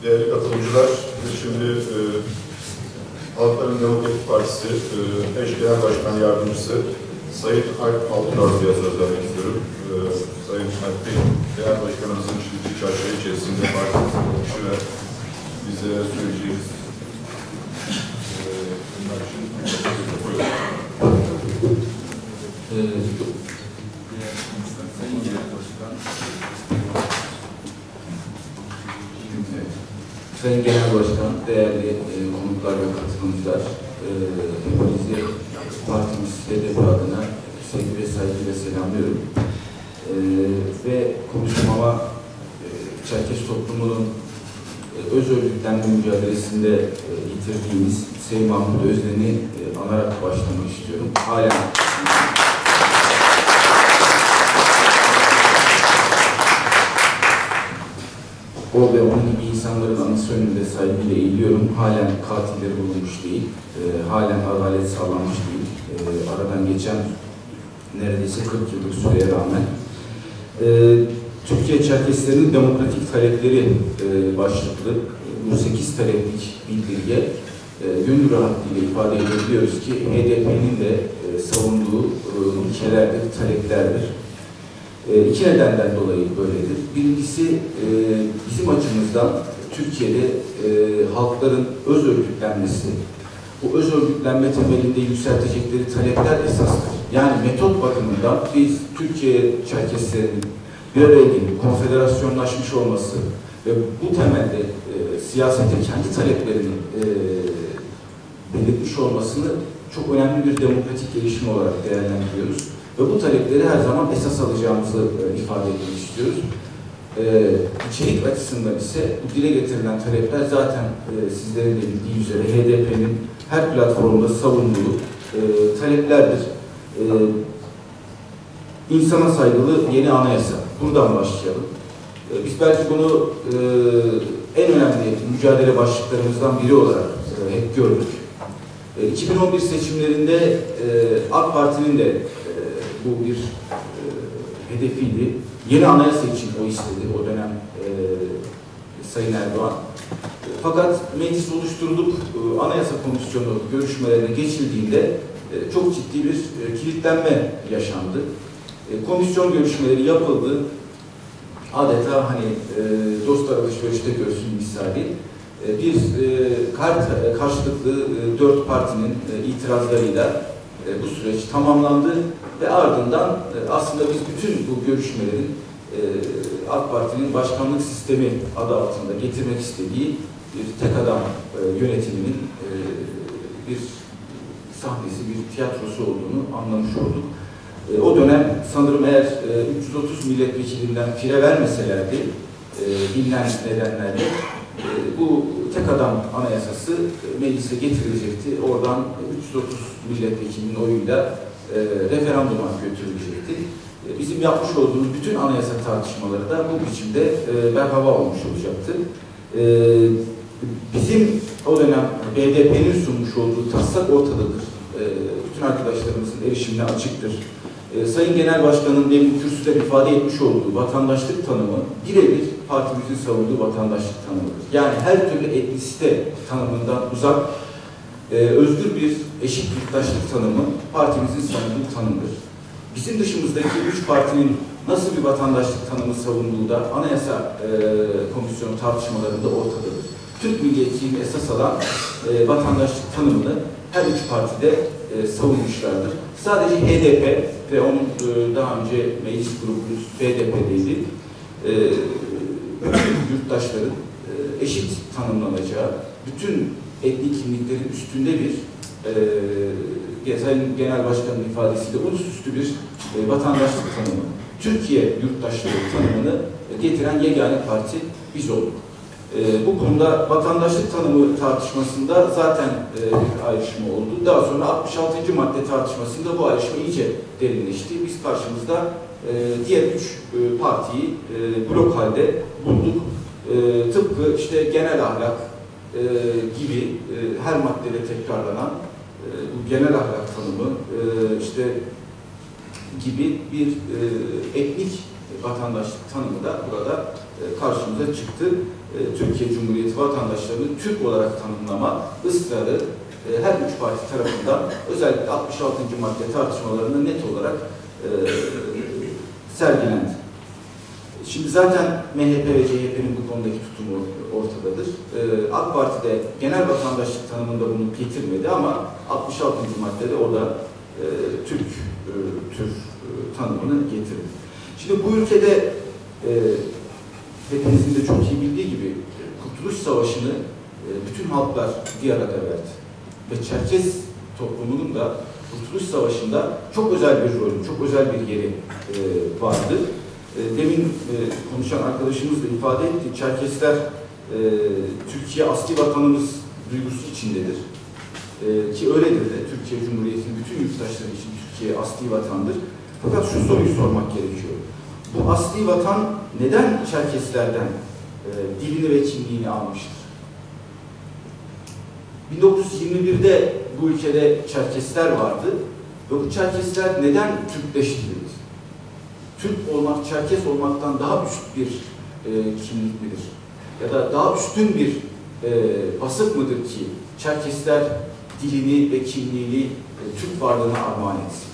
Değerli katılımcılar, şimdi Halkların Demokratik Partisi eş genel başkan yardımcısı Sayın Alp Altınordu'ya söz vermek istiyorum. Sayın Alp Bey, genel başkanımızın çizdiği çerçeve içerisinde partimizin kuruluşu ve bize söyleyeceğiniz bunlar için buyurun. Sayın Genel Başkan, Sayın Genel Başkan, değerli konuklar ve katılımcılar, hepinizi partimiz HDP adına sevgi ve saygıyla selamlıyorum. Ve konuşmama Çerkes toplumunun öz örgütlenme mücadelesinde yitirdiğimiz Sayın Mahmut Özden'i anarak başlamak istiyorum. Halen o ve onun gibi insanların anısı önünde saygıyla eğiliyorum. Halen katilleri bulunmuş değil, halen adalet sağlanmış değil. Aradan geçen neredeyse 40 yıllık süreye rağmen. Türkiye Çerkeslerinin demokratik talepleri başlıklı bu 8 taleplik bildirge gönül rahatlığıyla ifade edebiliyoruz ki HDP'nin de savunduğu ilkelerdir, taleplerdir. İki nedenden dolayı böyledir. Birincisi, bizim açımızdan Türkiye'de halkların öz örgütlenmesi, bu öz örgütlenme temelinde yükseltecekleri talepler esastır. Yani metot bakımından biz Türkiye Çerkeslerinin bir araya gelip konfederasyonlaşmış olması ve bu temelde siyasete kendi taleplerini belirtmiş olmasını çok önemli bir demokratik gelişim olarak değerlendiriyoruz. Ve bu talepleri her zaman esas alacağımızı ifade etmek istiyoruz. İçerik açısından ise bu dile getirilen talepler zaten sizlerin de bildiği üzere HDP'nin her platformda savunduğu taleplerdir. İnsana saygılı yeni anayasa. Buradan başlayalım. Biz belki bunu en önemli mücadele başlıklarımızdan biri olarak hep gördük. 2011 seçimlerinde AK Parti'nin de bu bir hedefiydi. Yeni anayasa için o istedi o dönem Sayın Erdoğan. Fakat meclis oluşturulup anayasa komisyonu görüşmelerine geçildiğinde çok ciddi bir kilitlenme yaşandı. Komisyon görüşmeleri yapıldı. Adeta hani dostlar alışverişte görsün misali. Bir karşılıklı 4 partinin itirazlarıyla bu süreç tamamlandı ve ardından aslında biz bütün bu görüşmelerin AK Parti'nin başkanlık sistemi adı altında getirmek istediği bir tek adam yönetiminin bir sahnesi, bir tiyatrosu olduğunu anlamış olduk. O dönem sanırım eğer 330 milletvekilinden fire vermeselerdi bilinen nedenlerle bu tek adam anayasası meclise getirilecekti. Oradan 330 milletvekilinin oyuyla referanduma götürülecekti. Bizim yapmış olduğumuz bütün anayasa tartışmaları da bu biçimde berhava olmuş olacaktı. Bizim o dönem BDP'nin sunmuş olduğu taslak ortadadır. Bütün arkadaşlarımızın erişimine açıktır. Sayın Genel Başkan'ın demin kürsüde ifade etmiş olduğu vatandaşlık tanımı birebir partimizin savunduğu vatandaşlık tanımıdır. Yani her türlü etnisite tanımından uzak, özgür bir eşit yurttaşlık tanımı partimizin savunduğu tanımdır. Bizim dışımızdaki 3 partinin nasıl bir vatandaşlık tanımı savunduğu da anayasa komisyonu tartışmalarında ortadadır. Türk milliyetçiliğini esas alan vatandaşlık tanımını her 3 partide savunmuşlardır. Sadece HDP ve onun daha önce meclis grubumuz BDP'deydi. Bütün yurttaşların eşit tanımlanacağı, bütün etnik kimliklerin üstünde bir Sayın Genel Başkan'ın ifadesiyle ulusüstü bir vatandaşlık tanımı, Türkiye yurttaşlığı tanımını getiren yegane parti biz olduk. Bu konuda vatandaşlık tanımı tartışmasında zaten bir ayrışma oldu. Daha sonra 66. madde tartışmasında bu ayrışma iyice derinleşti. Biz karşımızda diğer 3 partiyi blok halde bulduk. Tıpkı işte genel ahlak gibi her maddede tekrarlanan bu genel ahlak tanımı işte gibi bir etnik vatandaşlık tanımı da burada karşımıza çıktı. Türkiye Cumhuriyeti vatandaşlarını Türk olarak tanımlama ısrarı her üç parti tarafından özellikle 66. madde tartışmalarında net olarak sergilendi. Şimdi zaten MHP ve CHP'nin bu konudaki tutumu ortadadır. AK Parti de genel vatandaşlık tanımında bunu getirmedi ama 66. maddede o da Türk tanımını getirdi. Şimdi bu ülkede hepinizin de çok iyi bildiği gibi Kurtuluş Savaşı'nı bütün halklar bir arada verdi. Ve Çerkez toplumunun da Kurtuluş Savaşı'nda çok özel bir rolü, çok özel bir yeri vardı. Demin konuşan arkadaşımız da ifade etti. Çerkesler Türkiye asli vatanımız duygusu içindedir. Ki öyledir de. Türkiye Cumhuriyeti'nin bütün yurttaşları için Türkiye asli vatandır. Fakat şu soruyu sormak gerekiyor. Bu asli vatan neden Çerkeslerden dilini ve kimliğini almıştır? 1921'de bu ülkede Çerkesler vardı ve bu Çerkesler neden Türkleştirildi? Türk olmak, Çerkes olmaktan daha üst bir kimlik midir? Ya da daha üstün bir vasıf mıdır ki Çerkesler dilini ve kimliğini Türk varlığına armağan etsin?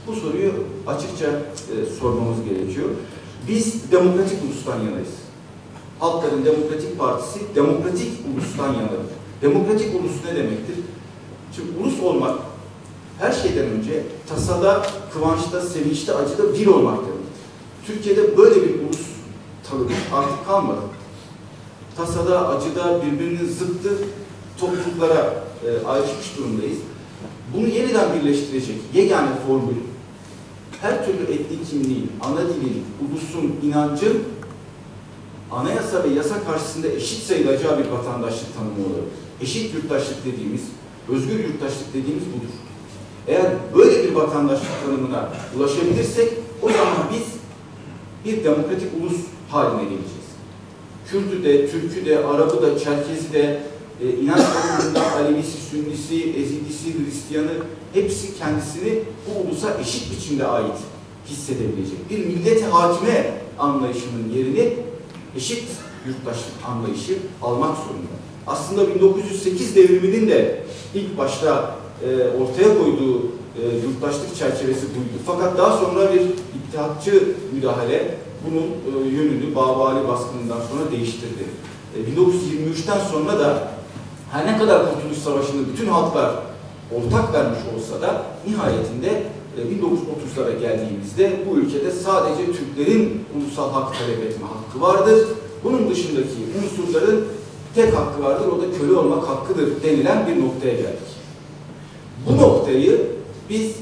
Bu soruyu açıkça sormamız gerekiyor. Biz demokratik ulustan yanayız. Halkların Demokratik Partisi demokratik ulustan yanadır. Demokratik ulus ne demektir? Şimdi ulus olmak her şeyden önce tasada, kıvançta, sevinçte, acıda bir olmak demektir. Türkiye'de böyle bir ulus tanımı artık kalmadı. Tasada, acıda birbirinin zıttı topluluklara ayrışmış durumdayız. Bunu yeniden birleştirecek yegane formül, her türlü etnik kimliğin, ana dilin, ulusun, inancın anayasa ve yasa karşısında eşit sayılacağı bir vatandaşlık tanımı olabilir. Eşit yurttaşlık dediğimiz, özgür yurttaşlık dediğimiz budur. Eğer böyle bir vatandaşlık tanımına ulaşabilirsek o zaman biz bir demokratik ulus haline geleceğiz. Kürt'ü de, Türk'ü de, Arap'ı da, Çerkez'i de, inanç bakımından Alevisi, Sünnisi, Ezidisi, Hristiyanı hepsi kendisini bu ulusa eşit biçimde ait hissedebilecek. Bir millet-i hakime anlayışının yerini eşit yurttaşlık anlayışı almak zorunda. Aslında 1908 devriminin de ilk başta ortaya koyduğu yurttaşlık çerçevesi buydu. Fakat daha sonra bir ittihatçı müdahale bunun yönünü Babali baskınından sonra değiştirdi. 1923'ten sonra da her ne kadar Kurtuluş Savaşı'nı bütün halklar ortak vermiş olsa da nihayetinde 1930'lara geldiğimizde bu ülkede sadece Türklerin ulusal hak talep etme hakkı vardır. Bunun dışındaki unsurların tek hakkı vardır, o da köle olmak hakkıdır denilen bir noktaya geldik. Bu noktayı biz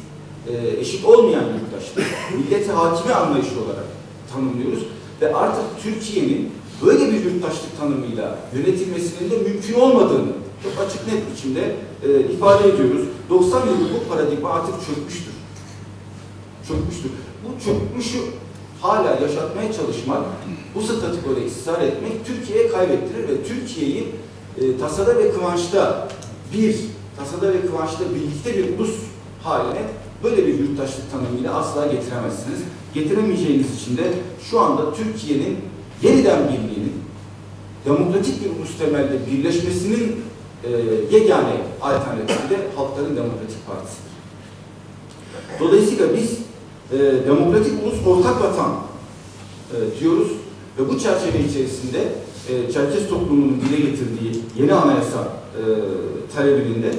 eşit olmayan yurttaşlık, millet-i hakime anlayışı olarak tanımlıyoruz ve artık Türkiye'nin böyle bir yurttaşlık tanımıyla yönetilmesinin de mümkün olmadığını çok açık net biçimde ifade ediyoruz. 90 yıllık bu paradigma artık çökmüştür. Çökmüştür. Bu çökmüşü hala yaşatmaya çalışmak, bu statükole ısrar etmek Türkiye'ye kaybettirir ve Türkiye'yi tasada ve kıvançta birlikte bir ulus haline böyle bir yurttaşlık tanımıyla asla getiremezsiniz. Getiremeyeceğiniz için de şu anda Türkiye'nin yeniden birliğinin, demokratik bir ulus temelde birleşmesinin yegane alternatifi de Halkların Demokratik Partisi'dir. Dolayısıyla biz demokratik ulus ortak vatan diyoruz ve bu çerçeve içerisinde Çerkes toplumunun dile getirdiği yeni anayasa talebinin de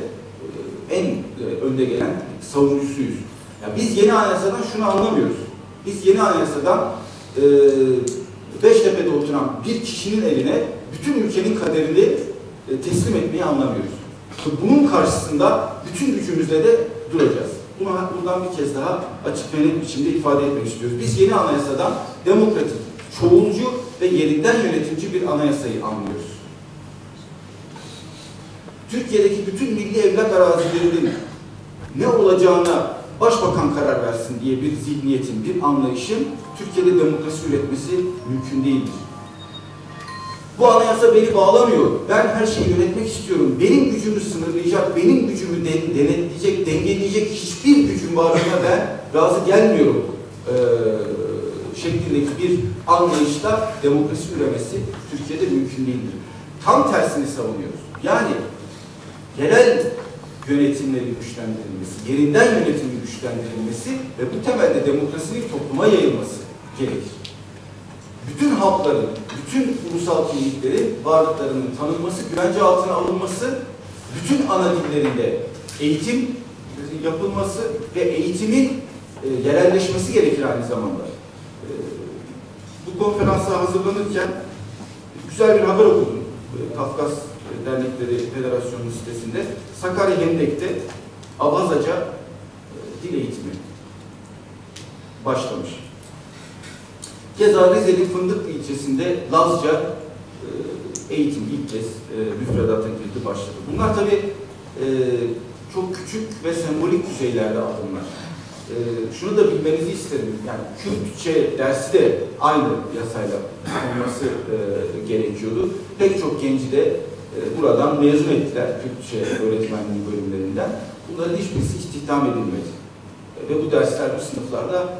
en önde gelen savunucusuyuz. Yani biz yeni anayasadan şunu anlamıyoruz. Biz yeni anayasadan Beştepe'de oturan bir kişinin eline bütün ülkenin kaderini teslim etmeyi anlamıyoruz. Bunun karşısında bütün gücümüzle de duracağız. Buradan bir kez daha açık ve net biçimde ifade etmek istiyoruz. Biz yeni anayasadan demokratik, çoğulcu ve yerinden yönetimci bir anayasayı anlıyoruz. Türkiye'deki bütün milli emlak arazilerinin ne olacağına başbakan karar versin diye bir zihniyetin, bir anlayışın Türkiye'de demokrasi üretmesi mümkün değildir. Bu anayasa beni bağlamıyor. Ben her şeyi yönetmek istiyorum. Benim gücümü sınırlayacak, benim gücümü denetleyecek, dengeleyecek hiçbir gücün varlığına ben razı gelmiyorum şeklindeki bir anlayışla demokrasi üremesi Türkiye'de mümkün değildir. Tam tersini savunuyoruz. Yani yerel yönetimlerin güçlendirilmesi, yerinden yönetimin güçlendirilmesi ve bu temelde demokrasinin topluma yayılması gerekir. Bütün halkların, bütün ulusal kimliklerin varlıklarının tanınması, güvence altına alınması, bütün ana dillerinde eğitim yapılması ve eğitimin yerelleşmesi gerekir aynı zamanda. Bu konferansa hazırlanırken güzel bir haber okudum. Kafkas Dernekleri Federasyonu sitesinde Sakarya Hendek'te Abazaca dil eğitimi başlamış. Keza Rize'nin Fındıklı ilçesinde Lazca eğitim ilk kez müfredata girdi, başladı. Bunlar tabii çok küçük ve sembolik düzeylerde adımlar. Şunu da bilmenizi isterim. Yani Kürtçe dersi de aynı yasayla olması gerekiyordu. Pek çok genci de buradan mezun ettiler Kürtçe öğretmenliği bölümlerinden. Bunların hiçbirisi istihdam edilmedi. Ve bu dersler bu sınıflarda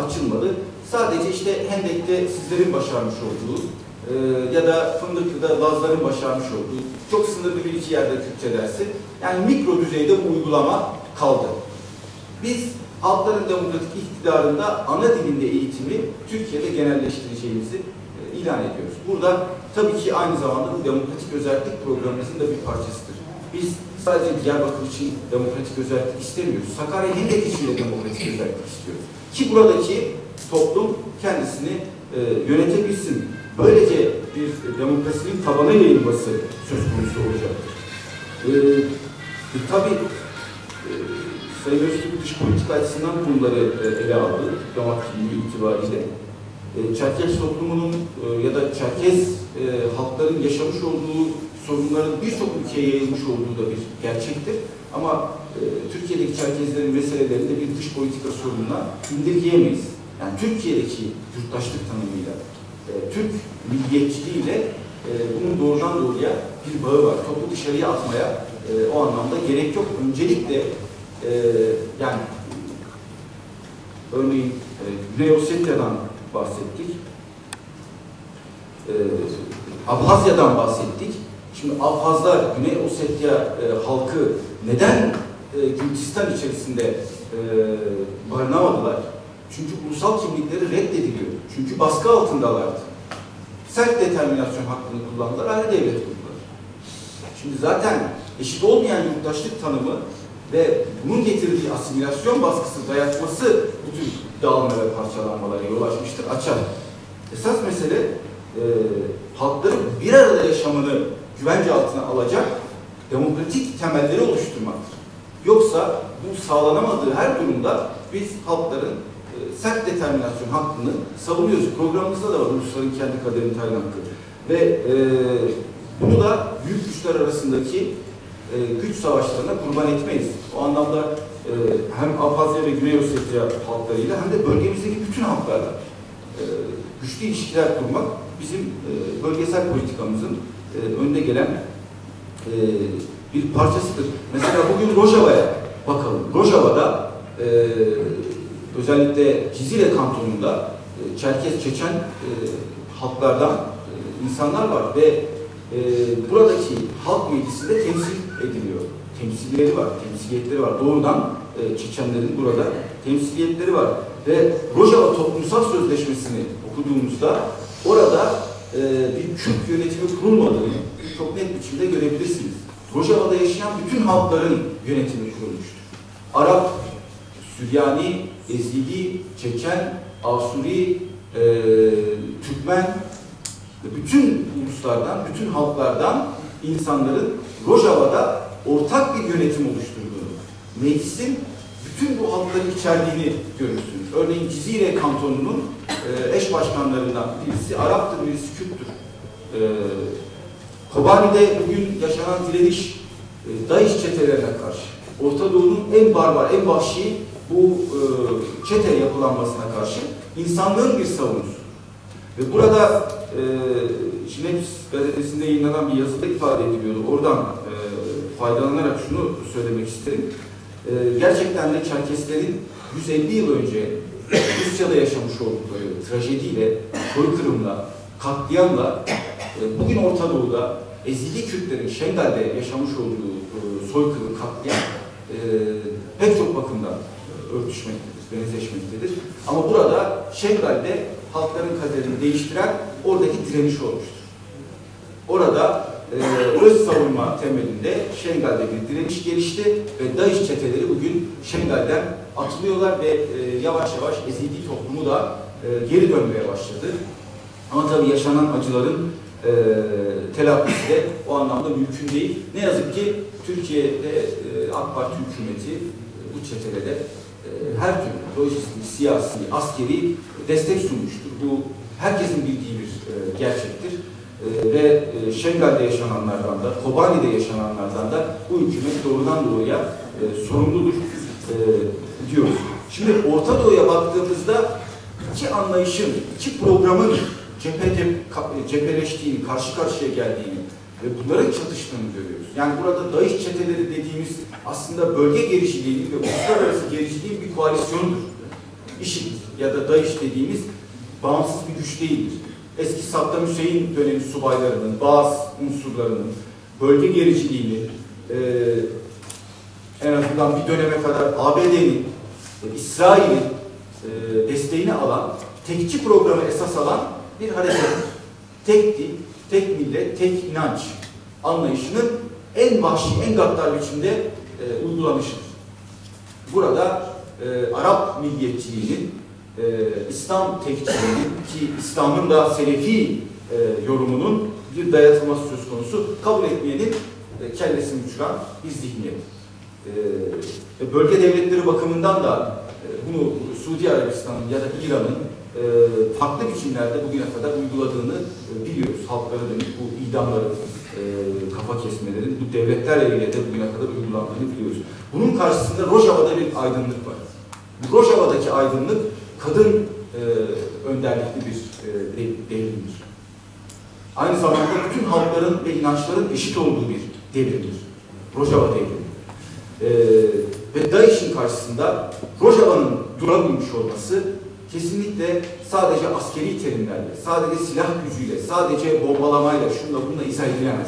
açılmadı. Sadece işte Hendek'te sizlerin başarmış olduğu ya da Fındıklı'da Lazların başarmış olduğu çok sınırlı bir iki yerde Kürtçe dersi. Yani mikro düzeyde bu uygulama kaldı. Biz halkların demokratik iktidarında ana dilinde eğitimi Türkiye'de genelleştireceğimizi ilan ediyoruz. Burada tabii ki aynı zamanda bu demokratik özellik programımızın da bir parçasıdır. Biz sadece Diyarbakır için demokratik özellik istemiyoruz. Sakarya Hendek için de demokratik özellik istiyoruz. Ki buradaki toplum kendisini yönetebilsin. Böylece bir demokrasinin tabana yayılması söz konusu olacaktır. Tabii Sayın Öztürk dış politika açısından bunları ele aldı. Diplomat kimliği itibariyle. Çerkez toplumunun ya da Çerkez halkların yaşamış olduğu sorunların birçok ülkeye yayılmış olduğu da bir gerçektir. Ama Türkiye'deki Çerkezlerin meselelerinde bir dış politika sorununa indirgeyemeyiz. Yani Türkiye'deki yurttaşlık tanımıyla, Türk milliyetçiliğiyle bunun doğrudan doğruya bir bağı var. Topu dışarıya atmaya o anlamda gerek yok. Öncelikle yani örneğin Güney Ossetya'dan bahsettik. Abhazya'dan bahsettik. Şimdi Abhazlar, Güney Ossetya halkı neden Gürcistan içerisinde barınamadılar? Çünkü ulusal kimlikleri reddediliyor. Çünkü baskı altındalardı. Self determinasyon hakkını kullandılar, ayrı devlet kurdular. Şimdi zaten eşit olmayan yurttaşlık tanımı ve bunun getirdiği asimilasyon baskısı, dayatması bütün dağılma ve parçalanmalara yol açmıştır, açar. Esas mesele halkların bir arada yaşamını güvence altına alacak demokratik temelleri oluşturmaktır. Yoksa bu sağlanamadığı her durumda biz halkların self determinasyon hakkını savunuyoruz. Programımızda da var ulusların kendi kaderini tayin hakkı. Ve bunu da büyük güçler arasındaki güç savaşlarına kurban etmeyiz. O anlamda hem Abhazya ve Güney Ossetya halklarıyla hem de bölgemizdeki bütün halklarla güçlü ilişkiler kurmak bizim bölgesel politikamızın önde gelen bir parçasıdır. Mesela bugün Rojava'ya bakalım. Rojava'da özellikle Cizire kantonunda Çerkez, Çeçen halklardan insanlar var ve buradaki halk meclisinde temsil ediliyor. Temsiliyetleri var, temsiliyetleri var. Doğrudan Çeçenlerin burada temsiliyetleri var. Ve Rojava Toplumsal Sözleşmesi'ni okuduğumuzda orada bir Kürt yönetimi kurulmadığını çok net biçimde görebilirsiniz. Rojava'da yaşayan bütün halkların yönetimi kurulmuştur. Arap, Süryani, Ezidi, Çeçen, Asuri, Türkmen, bütün uluslardan, bütün halklardan insanların Rojava'da ortak bir yönetim oluşturduğunu, meclisin bütün bu halkların içerdiğini görürsünüz. Örneğin Cizire kantonunun eş başkanlarından birisi Arap'tır, birisi Kürt'tür. Kobani'de bugün yaşanan direniş DAEŞ çetelerine karşı, Orta Doğu'nun en barbar, en vahşi bu çete yapılanmasına karşı insanlığın bir savunusu. Ve burada Şineps gazetesinde yayınlanan bir yazıda ifade ediliyordu. Oradan faydalanarak şunu söylemek isterim. Gerçekten de Çerkeslerin 150 yıl önce Rusya'da yaşamış oldukları trajediyle, soykırımla, katliamla bugün Orta Doğu'da Ezidi Kürtlerin Şengal'de yaşamış olduğu soykırım, katliam pek çok bakımdan örtüşmektedir, benzeşmektedir. Ama burada Şengal'de halkların kaderini değiştiren oradaki direniş olmuştur. Orada öz savunma temelinde Şengal'de bir direniş gelişti ve DAEŞ çeteleri bugün Şengal'den atılıyorlar ve yavaş yavaş Ezidi toplumu da geri dönmeye başladı. Ama tabii yaşanan acıların telafisi de o anlamda mümkün değil. Ne yazık ki Türkiye'de AK Parti hükümeti bu çetelere her türlü lojistik, siyasi, askeri destek sunmuştur. Bu herkesin bildiği bir gerçektir. Ve Şengal'de yaşananlardan da, Kobani'de yaşananlardan da bu hükümet doğrudan doğruya sorumludur diyoruz. Şimdi Orta Doğu'ya baktığımızda iki anlayışın, iki programın cepheleştiğini, karşı karşıya geldiğini ve bunların çatıştığını görüyoruz. Yani burada DAEŞ çeteleri dediğimiz aslında bölge gericiliğinin ve uluslararası gericiliğin bir koalisyonudur. IŞİD ya da DAEŞ dediğimiz bağımsız bir güç değildir. Eski Saddam Hüseyin dönemi subaylarının, bazı unsurlarının bölge gericiliğini en azından bir döneme kadar ABD'nin, İsrail'in desteğini alan, tekçi programı esas alan bir hareket. Tek dil, tek millet, tek inanç anlayışının en vahşi, en gaddar biçimde uygulanışıdır. Burada Arap milliyetçiliğinin, İslam tekçiliğinin ki İslam'ın da Selefi yorumunun bir dayatılması söz konusu, kabul etmeyenin kellesini uçuran bir zihniyet. Bölge devletleri bakımından da bunu Suudi Arabistan'ın ya da İran'ın farklı biçimlerde bugüne kadar uyguladığını biliyoruz. Halklara dönük bu idamların, kafa kesmelerin bu devletler eliyle de bugüne kadar uygulandığını biliyoruz. Bunun karşısında Rojava'da bir aydınlık var. Rojava'daki aydınlık kadın önderlikli bir devrimdir. Aynı zamanda bütün halkların ve inançların eşit olduğu bir devrimdir. Rojava devrimi. Ve DAEŞ'in karşısında Rojava'nın durabilmiş olması kesinlikle sadece askeri terimlerle, sadece silah gücüyle, sadece bombalamayla, şunla bununla izah edilemez.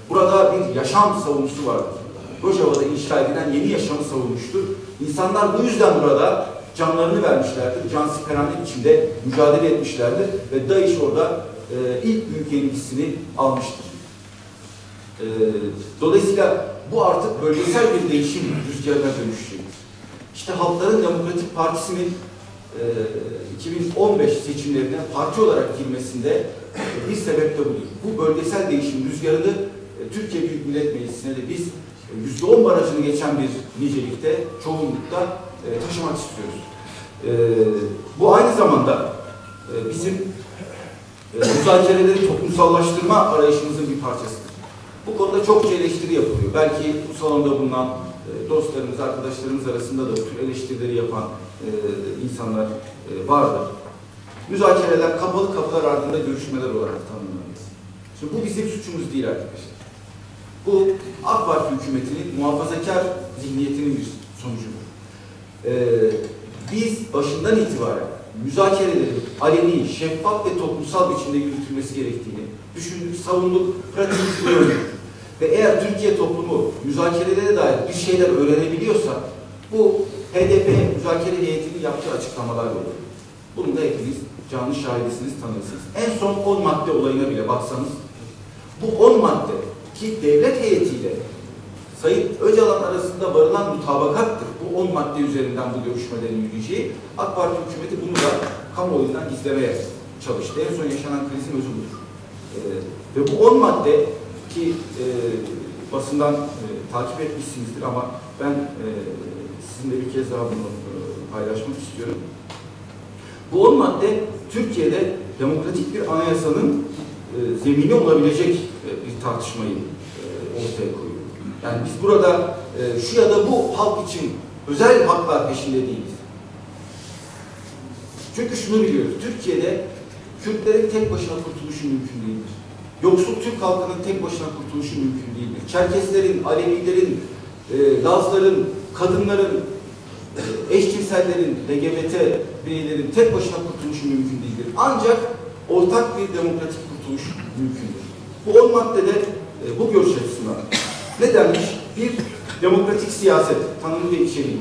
Burada bir yaşam savunusu vardır. Rojava'da inşa edilen yeni yaşamı savunmuştur. İnsanlar bu yüzden burada canlarını vermişlerdir, cansiperane biçimde mücadele etmişlerdir ve DAEŞ orada ilk büyük yenilgisini almıştır. Dolayısıyla bu artık bölgesel bir değişim rüzgarına dönüşecektir. İşte Halkların Demokratik Partisi'nin 2015 seçimlerine parti olarak girmesinde bir sebep de budur. Bu bölgesel değişim rüzgarını Türkiye Büyük Millet Meclisi'ne de biz %10 barajını geçen bir nicelikte, çoğunlukta taşımak istiyoruz. Bu aynı zamanda bizim müzakereleri toplumsallaştırma arayışımızın bir parçasıdır. Bu konuda çokça eleştiri yapılıyor. Belki bu salonda bulunan dostlarımız, arkadaşlarımız arasında da bu tür eleştirileri yapan insanlar vardır. Müzakereler kapalı kapılar ardında görüşmeler olarak tanımlanıyor. Şimdi bu bizim suçumuz değil arkadaşlar. Bu AK Parti hükümetinin muhafazakar zihniyetinin bir sonucudur. Biz başından itibaren müzakerelerin aleni, şeffaf ve toplumsal biçimde yürütülmesi gerektiğini düşündük, savunduk, pratik gördük. Ve eğer Türkiye toplumu müzakerelere dair bir şeyler öğrenebiliyorsa bu HDP müzakere heyetinin yaptığı açıklamalar olur. Bunun da hepiniz canlı şahidisiniz, tanırsınız. En son 10 madde olayına bile baksanız bu 10 madde ki devlet heyetiyle Sayın Öcalan arasında varılan mutabakattır. Bu 10 madde üzerinden bu görüşmelerin yürüyeceği. AK Parti hükümeti bunu da kamuoyundan gizlemeye çalıştı. En son yaşanan krizin özü budur. Ve bu 10 madde ki basından takip etmişsinizdir ama ben sizinle bir kez daha bunu paylaşmak istiyorum. Bu 10 madde Türkiye'de demokratik bir anayasanın zemini olabilecek bir tartışmayı ortaya koyuyor. Yani biz burada şu ya da bu halk için özel haklar peşinde değiliz. Çünkü şunu biliyoruz, Türkiye'de Kürtlerin tek başına kurtuluşu mümkün değildir. Yoksul Türk halkının tek başına kurtuluşu mümkün değildir. Çerkeslerin, Alevilerin, Lazların, kadınların, eşcinsellerin, LGBT bireylerin tek başına kurtuluşu mümkün değildir. Ancak ortak bir demokratik kurtuluş mümkündür. Bu 10 maddede bu görüş açısından ne denmiş? Bir, demokratik siyaset tanımı ve içeriği.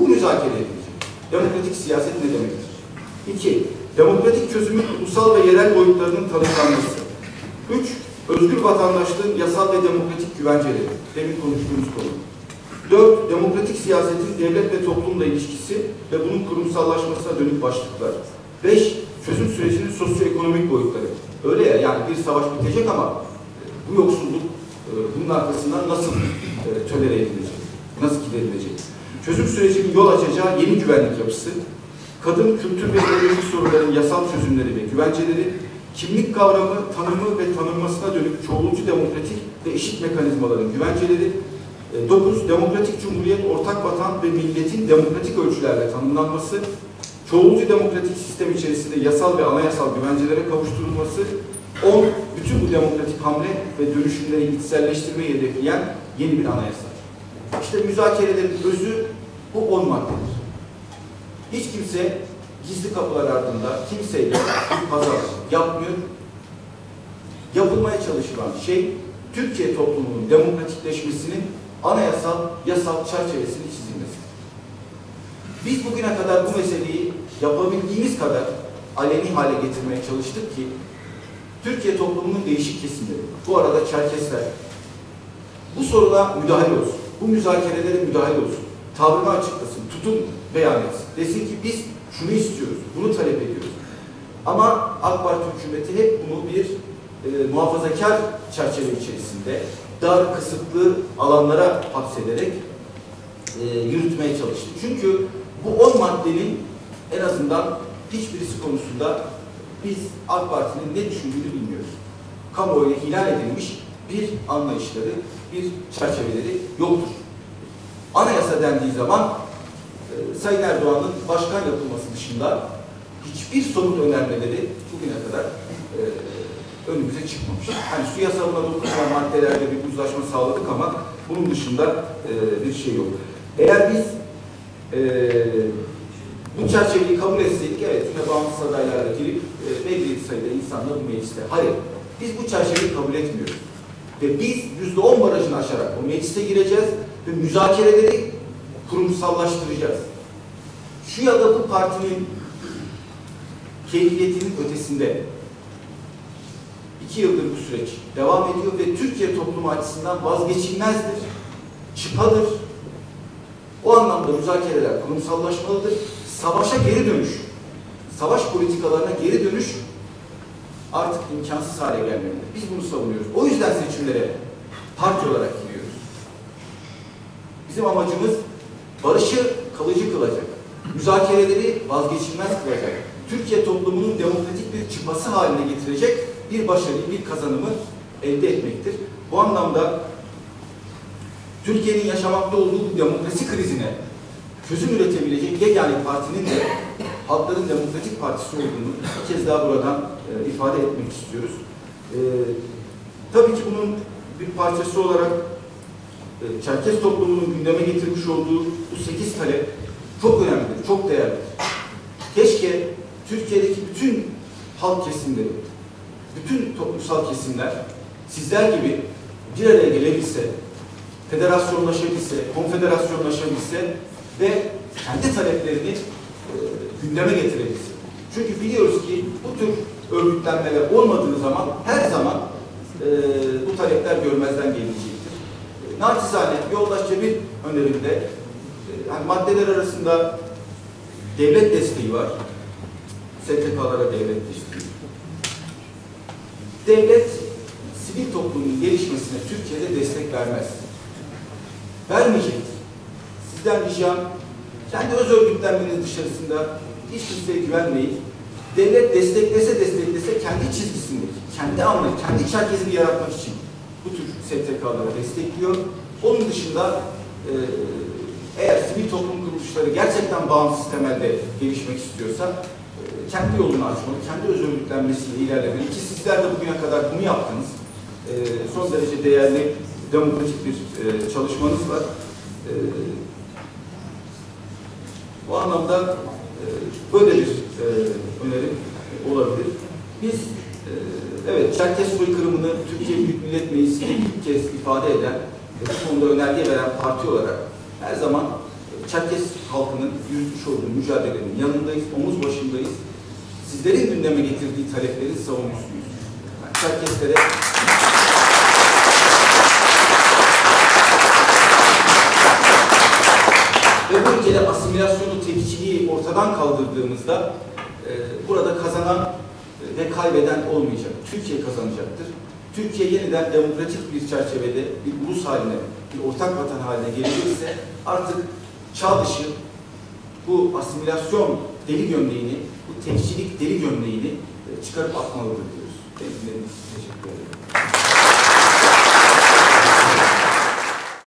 Bu müzakere edilecek. Demokratik siyaset ne demektir? 2. Demokratik çözümün ulusal ve yerel boyutlarının tanımlanması. 3. Özgür vatandaşlığın yasal ve demokratik güvenceleri. Demin konuştuğumuz konu. 4. Demokratik siyasetin devlet ve toplumla ilişkisi ve bunun kurumsallaşmasına dönük başlıklar. 5. Çözüm sürecinin sosyoekonomik boyutları. Öyle ya, yani bir savaş bitecek ama bu yoksulluk bunun arkasından nasıl tolere edilecek, nasıl giderilecek? Çözüm sürecinin yol açacağı yeni güvenlik yapısı, kadın, kültür ve ideolojik sorunların yasal çözümleri ve güvenceleri, kimlik kavramı, tanımı ve tanınmasına dönük çoğulcu demokratik ve eşit mekanizmaların güvenceleri, 9. Demokratik Cumhuriyet, ortak vatan ve milletin demokratik ölçülerle tanımlanması, çoğulcu demokratik sistem içerisinde yasal ve anayasal güvencelere kavuşturulması, 10. Bütün bu demokratik hamle ve dönüşümleri içselleştirmeyi hedefleyen yeni bir anayasa. İşte müzakerelerin özü bu 10 maddedir. Hiç kimse gizli kapılar ardında kimseyle bir pazar yapmıyor. Yapılmaya çalışılan şey Türkiye toplumunun demokratikleşmesinin anayasal, yasal çerçevesini çizilmesidir. Biz bugüne kadar bu meseleyi yapabildiğimiz kadar aleni hale getirmeye çalıştık ki Türkiye toplumunun değişik kesimleri, bu arada Çerkesler, bu soruna müdahale olsun, bu müzakerelere müdahale olsun, tavrını açıklasın, tutum beyan etsin. Desin ki biz şunu istiyoruz, bunu talep ediyoruz. Ama AK Parti hükümeti hep bunu bir muhafazakar çerçeve içerisinde dar, kısıtlı alanlara hapsederek yürütmeye çalıştı. Çünkü bu 10 maddenin en azından hiçbirisi konusunda biz AK Parti'nin ne düşündüğünü bilmiyoruz. Kamuoyuna ilan edilmiş bir anlayışları, bir çerçeveleri yoktur. Anayasa dendiği zaman Sayın Erdoğan'ın başkan yapılması dışında hiçbir somut önermeleri bugüne kadar önümüze çıkmamış. Hani su yasalına dokunulan maddelerde bir uzlaşma sağladık ama bunun dışında bir şey yok. Eğer biz bu çerçeveyi kabul etseydik, evet yine bağımsız adaylarla girip belli sayıda insanla bu mecliste. Hayır, biz bu çerçeveyi kabul etmiyoruz. Ve biz %10 barajını aşarak o meclise gireceğiz ve müzakereleri kurumsallaştıracağız. Şu ya da bu partinin keyfiyetinin ötesinde 2 yıldır bu süreç devam ediyor ve Türkiye toplumu açısından vazgeçilmezdir, çıpadır. O anlamda müzakereler kurumsallaşmalıdır. Savaşa geri dönüş, savaş politikalarına geri dönüş artık imkansız hale gelmelidir. Biz bunu savunuyoruz. O yüzden seçimlere parti olarak gidiyoruz. Bizim amacımız barışı kalıcı kılacak, müzakereleri vazgeçilmez kılacak, Türkiye toplumunun demokratik bir çıpası haline getirecek bir başarıyı, bir kazanımı elde etmektir. Bu anlamda Türkiye'nin yaşamakta olduğu bu demokrasi krizine çözüm üretebilecek yegane partinin de Halkların Demokratik Partisi olduğunu bir kez daha buradan ifade etmek istiyoruz. Tabii ki bunun bir parçası olarak Çerkes toplumunun gündeme getirmiş olduğu bu 8 talep çok önemlidir, çok değerlidir. Keşke Türkiye'deki bütün halk kesimleri, bütün toplumsal kesimler sizler gibi bir araya gelebilse, federasyonlaşabilse, konfederasyonlaşabilse ve kendi taleplerini gündeme getirebilse. Çünkü biliyoruz ki bu tür örgütlenmeler olmadığı zaman her zaman bu talepler görmezden gelecektir. Naçizane yoldaşça bir önerimde hani maddeler arasında devlet desteği var. STK'lara devlet desteği. Devlet sivil toplumun gelişmesine Türkiye'de destek vermez. Vermeyecektir. Sizden ricam kendi öz örgütlenmeniz dışarısında hiç kimseye güvenmeyin. Devlet desteklese kendi çizgisindeki, kendi anlayı, kendi çerkezini yaratmak için bu tür STK'lara destekliyor. Onun dışında eğer sivil toplum kuruluşları gerçekten bağımsız temelde gelişmek istiyorsa kendi yolunu açmalı, kendi öz örgütlenmesiyle ilerlemeli ki sizler de bugüne kadar bunu yaptınız. Son derece değerli, demokratik bir çalışmanız var. Bu anlamda Böyle bir önerim olabilir. Biz evet, Çerkes soykırımını Türkiye Büyük Millet Meclisi'nde ilk kez ifade eden ve bu konuda önerge veren parti olarak her zaman Çerkes halkının yürütmüş olduğu mücadelenin yanındayız, omuz başındayız. Sizlerin gündeme getirdiği talepleri savunucusuyuz. Yani Çerkeslere ve bu ülkede asimilasyonu, tekçiliği ortadan kaldırdığımızda burada kazanan ve kaybeden olmayacak. Türkiye kazanacaktır. Türkiye yeniden demokratik bir çerçevede, bir ulus haline, bir ortak vatan haline gelecekse artık çağ dışı bu asimilasyon deli gömleğini, bu tekçilik deli gömleğini çıkarıp atmalıdır diyoruz. Teşekkür ederim.